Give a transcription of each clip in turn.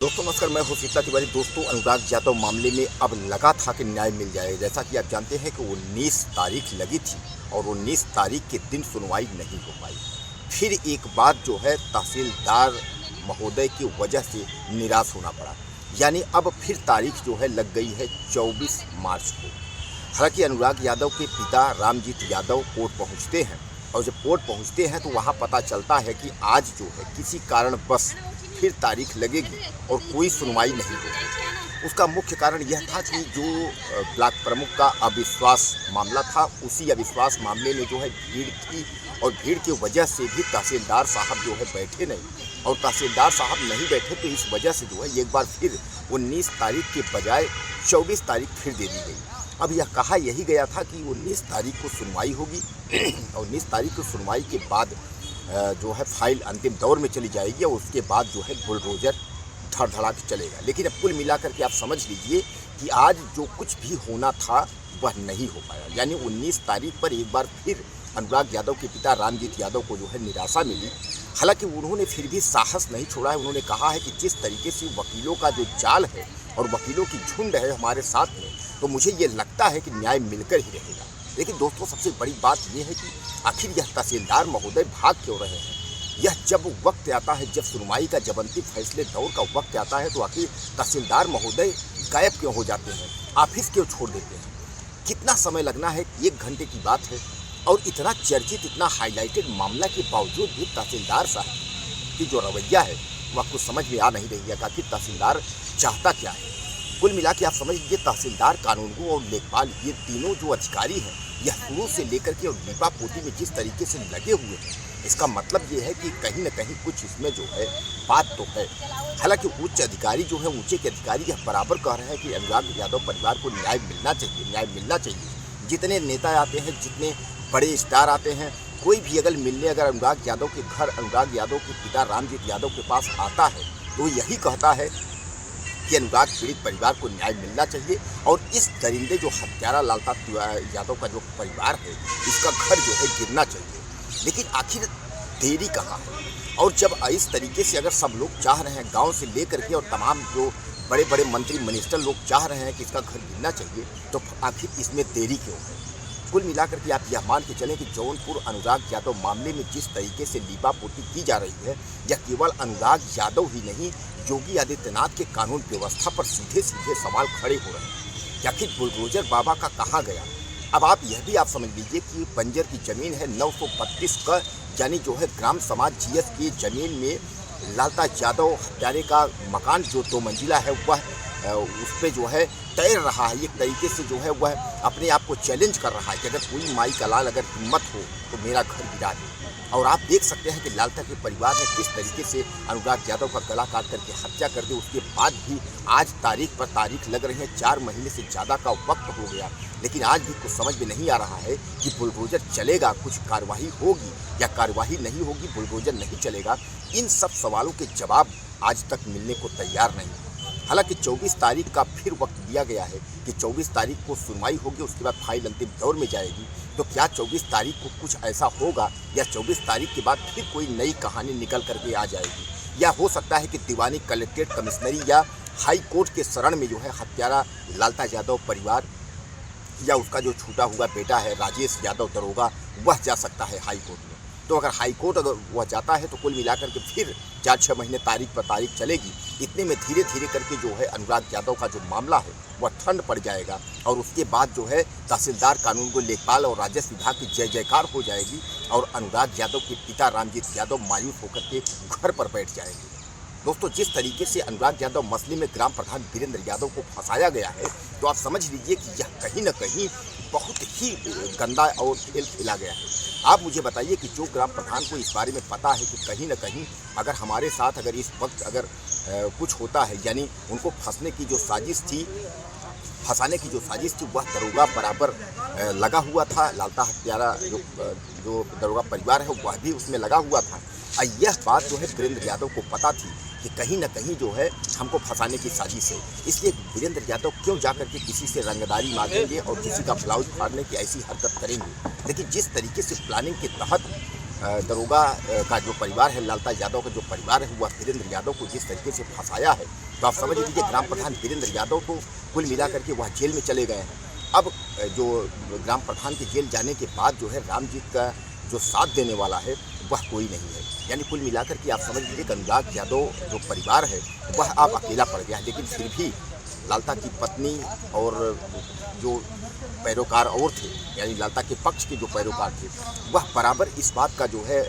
दोस्तों नमस्कार, मैं हूं सीता तिवारी। दोस्तों, अनुराग यादव मामले में अब लगा था कि न्याय मिल जाए। जैसा कि आप जानते हैं कि 19 तारीख लगी थी और 19 तारीख के दिन सुनवाई नहीं हो पाई। फिर एक बात जो है तहसीलदार महोदय की वजह से निराश होना पड़ा। यानी अब फिर तारीख जो है लग गई है 24 मार्च को। हालांकि अनुराग यादव के पिता रामजीत यादव कोर्ट पहुंचते हैं और जब कोर्ट पहुंचते हैं तो वहां पता चलता है कि आज जो है किसी कारणवश फिर तारीख लगेगी और कोई सुनवाई नहीं होगी। उसका मुख्य कारण यह था कि जो ब्लॉक प्रमुख का अविश्वास मामला था, उसी अविश्वास मामले में जो है भीड़ थी और भीड़ की वजह से भी तहसीलदार साहब जो है बैठे नहीं। और तहसीलदार साहब नहीं बैठे तो इस वजह से जो है एक बार फिर 19 तारीख के बजाय 24 तारीख फिर दे दी गई। अब यह कहा यही गया था कि 19 तारीख को सुनवाई होगी और 19 तारीख को सुनवाई के बाद जो है फाइल अंतिम दौर में चली जाएगी और उसके बाद जो है बुलडोजर धड़धड़ा के चलेगा। लेकिन अब कुल मिलाकर के आप समझ लीजिए कि आज जो कुछ भी होना था वह नहीं हो पाया। यानी 19 तारीख पर एक बार फिर अनुराग यादव के पिता रामजीत यादव को जो है निराशा मिली। हालांकि उन्होंने फिर भी साहस नहीं छोड़ा है। उन्होंने कहा है कि जिस तरीके से वकीलों का जो जाल है और वकीलों की झुंड है हमारे साथ में, तो मुझे ये लगता है कि न्याय मिलकर ही रहेगा। लेकिन दोस्तों, सबसे बड़ी बात यह है कि आखिर यह तहसीलदार महोदय भाग क्यों रहे हैं। यह जब वक्त आता है, जब सुनवाई का जब अंतिम फैसले दौर का वक्त आता है, तो आखिर तहसीलदार महोदय गायब क्यों हो जाते हैं, ऑफिस क्यों छोड़ देते हैं। कितना समय लगना है, 1 घंटे की बात है और इतना चर्चित, इतना हाईलाइटेड मामला के बावजूद भी तहसीलदार साहब की जो रवैया है वह कुछ समझ में आ नहीं रही है कि आखिर तहसीलदार चाहता क्या है। कुल मिला के आप समझ लीजिए, तहसीलदार, कानूनगो और लेखपाल, ये तीनों जो अधिकारी हैं, यह शुरू से लेकर के और लीपा पोती में जिस तरीके से लगे हुए हैं, इसका मतलब ये है कि कहीं न कहीं कुछ इसमें जो है बात तो है। हालांकि उच्च अधिकारी जो है, ऊंचे के अधिकारी यह बराबर कह रहे हैं कि अनुराग यादव परिवार को न्याय मिलना चाहिए, न्याय मिलना चाहिए। जितने नेता आते हैं, जितने बड़े स्टार आते हैं, कोई भी अगर मिलने अगर अनुराग यादव के घर, अनुराग यादव के पिता रामजीत यादव के पास आता है तो यही कहता है कि अनुराग पीड़ित परिवार को न्याय मिलना चाहिए और इस दरिंदे जो हत्यारा लालता यादव का जो परिवार है, इसका घर जो है गिरना चाहिए। लेकिन आखिर देरी कहाँ है। और जब इस तरीके से अगर सब लोग चाह रहे हैं, गांव से लेकर के और तमाम जो बड़े बड़े मंत्री मिनिस्टर लोग चाह रहे हैं कि इसका घर गिरना चाहिए, तो आखिर इसमें देरी क्यों है। कुल मिलाकर के आप यह मान के चलें कि जौनपुर अनुराग यादव मामले में जिस तरीके से लीपापोती की जा रही है, यह केवल अनुराग यादव ही नहीं, योगी आदित्यनाथ के कानून व्यवस्था पर सीधे सीधे सवाल खड़े हो रहे हैं कि आखिर बुलडोजर बाबा का कहाँ गया। अब आप यह भी आप समझ लीजिए कि बंजर की जमीन है 932 का, यानी जो है ग्राम समाज जीएस की जमीन में लालता यादव हत्यारे का मकान जो 2 मंजिला है वह उस पर जो है तैर रहा है। एक तरीके से जो है वह अपने आप को चैलेंज कर रहा है कि अगर कोई माई का लाल अगर हिम्मत हो तो मेरा घर गिरा दे। और आप देख सकते हैं कि लालता के परिवार ने किस तरीके से अनुराग यादव का गला काट करके हत्या कर दी। उसके बाद भी आज तारीख पर तारीख लग रही है, 4 महीने से ज़्यादा का वक्त हो गया, लेकिन आज भी कुछ समझ में नहीं आ रहा है कि बुलडोजर चलेगा, कुछ कार्रवाई होगी या कार्रवाई नहीं होगी, बुलडोजर नहीं चलेगा। इन सब सवालों के जवाब आज तक मिलने को तैयार नहीं। हालांकि 24 तारीख का फिर वक्त दिया गया है कि 24 तारीख को सुनवाई होगी, उसके बाद फाइल अंतिम दौर में जाएगी। तो क्या 24 तारीख को कुछ ऐसा होगा या 24 तारीख के बाद फिर कोई नई कहानी निकल करके आ जाएगी, या हो सकता है कि दीवानी कलेक्ट्रेट कमिश्नरी या हाई कोर्ट के शरण में जो है हत्यारा लालता यादव परिवार या उसका जो छूटा हुआ बेटा है राजेश यादव दरोगा, वह जा सकता है हाई कोर्ट में। तो अगर हाई कोर्ट अगर वह जाता है तो कुल मिलाकर के फिर 4-6 महीने तारीख पर तारीख चलेगी। इतने में धीरे धीरे करके जो है अनुराग यादव का जो मामला है वह ठंड पड़ जाएगा और उसके बाद जो है तहसीलदार, कानूनगो, लेखपाल और राजस्व विभाग की जय जयकार हो जाएगी और अनुराग यादव के पिता रामजीत यादव मायूस होकर के घर पर बैठ जाएंगे। दोस्तों, जिस तरीके से अनुराग यादव मसले में ग्राम प्रधान वीरेंद्र यादव को फंसाया गया है, तो आप समझ लीजिए कि यह कहीं न कहीं बहुत ही गंदा और खेल खेला गया है। आप मुझे बताइए कि जो ग्राम प्रधान को इस बारे में पता है कि कहीं न कहीं अगर हमारे साथ अगर इस वक्त अगर कुछ होता है, यानी उनको फंसाने की जो साजिश थी, वह दरोगा बराबर लगा हुआ था। लालता हत्यारा जो दरोगा परिवार है वह भी उसमें लगा हुआ था। यह बात जो है वीरेंद्र यादव को पता थी कि कहीं न कहीं जो है हमको फंसाने की साजिश है। इसलिए वीरेंद्र यादव क्यों जाकर के किसी से रंगदारी मांगेंगे और किसी का ब्लाउज फाड़ने की ऐसी हरकत करेंगे। लेकिन जिस तरीके से प्लानिंग के तहत दरोगा का जो परिवार है, लालता यादव का जो परिवार है, वह वीरेंद्र यादव को जिस तरीके से फंसाया है, तो आप समझ लीजिए ग्राम प्रधान वीरेंद्र यादव को कुल मिलाकर के वह जेल में चले गए हैं। अब जो ग्राम प्रधान के जेल जाने के बाद जो है रामजीत का जो साथ देने वाला है वह कोई नहीं है। यानी कुल मिलाकर के आप समझ लीजिए कि अनुराग यादव जो परिवार है वह अब अकेला पड़ गया है। लेकिन फिर भी लालता की पत्नी और जो पैरोकार और थे, यानी लालता के पक्ष के जो पैरोकार थे, वह बराबर इस बात का जो है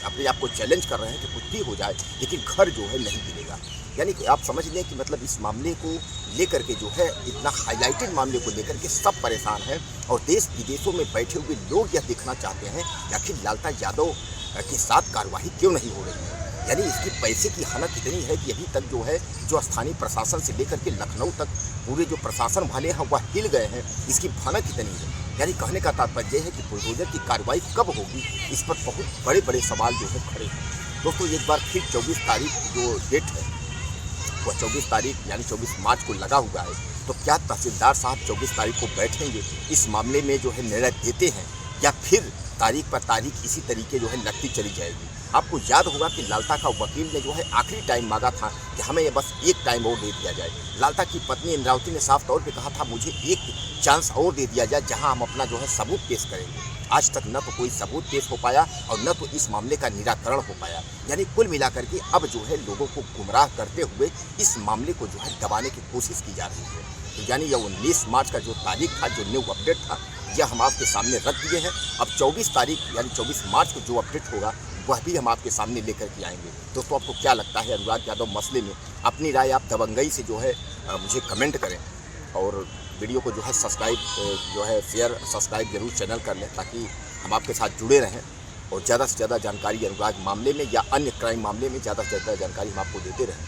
अपने आप को चैलेंज कर रहे हैं कि कुछ भी हो जाए लेकिन घर जो है नहीं मिलेगा। यानी कि आप समझ लें कि मतलब इस मामले को लेकर के जो है इतना हाईलाइटेड मामले को लेकर के सब परेशान हैं और देश विदेशों में बैठे हुए लोग यह देखना चाहते हैं कि आखिर लालता यादव के साथ कार्रवाई क्यों नहीं हो रही है। यानी इसकी पैसे की हालत इतनी है कि अभी तक जो है जो स्थानीय प्रशासन से लेकर के लखनऊ तक पूरे जो प्रशासन वाले हैं वह हिल गए हैं। इसकी भनक इतनी है। यानी कहने का तात्पर्य है कि बुलडोजर की कार्रवाई कब होगी, इस पर बहुत बड़े बड़े सवाल जो है खड़े हैं। दोस्तों एक बार फिर 24 तारीख जो डेट है वह 24 तारीख यानी 24 मार्च को लगा हुआ है। तो क्या तहसीलदार साहब 24 तारीख को बैठेंगे, इस मामले में जो है निर्णय देते हैं या फिर तारीख पर तारीख इसी तरीके जो है लगती चली जाएगी। आपको याद होगा कि लालता का वकील ने जो है आखिरी टाइम मांगा था कि हमें ये बस एक टाइम और दे दिया जाए। लालता की पत्नी इंद्रावती ने साफ तौर पे कहा था मुझे एक चांस और दे दिया जाए जहां हम अपना जो है सबूत पेश करेंगे। आज तक न तो कोई सबूत पेश हो पाया और न तो इस मामले का निराकरण हो पाया। यानी कुल मिलाकर के अब जो है लोगों को गुमराह करते हुए इस मामले को जो है दबाने की कोशिश की जा रही है। तो यानी यह 19 मार्च का जो तारीख था, जो न्यू अपडेट था, यह हम आपके सामने रख दिए हैं। अब 24 तारीख यानी 24 मार्च को जो अपडेट होगा वह भी हम आपके सामने लेकर के आएंगे। दोस्तों आपको क्या लगता है अनुराग यादव मसले में? अपनी राय आप दबंगई से जो है मुझे कमेंट करें और वीडियो को जो है सब्सक्राइब जो है शेयर सब्सक्राइब जरूर चैनल कर लें ताकि हम आपके साथ जुड़े रहें और ज़्यादा से ज़्यादा जानकारी अनुराग मामले में या अन्य क्राइम मामले में ज़्यादा से ज़्यादा जानकारी हम आपको देते रहें।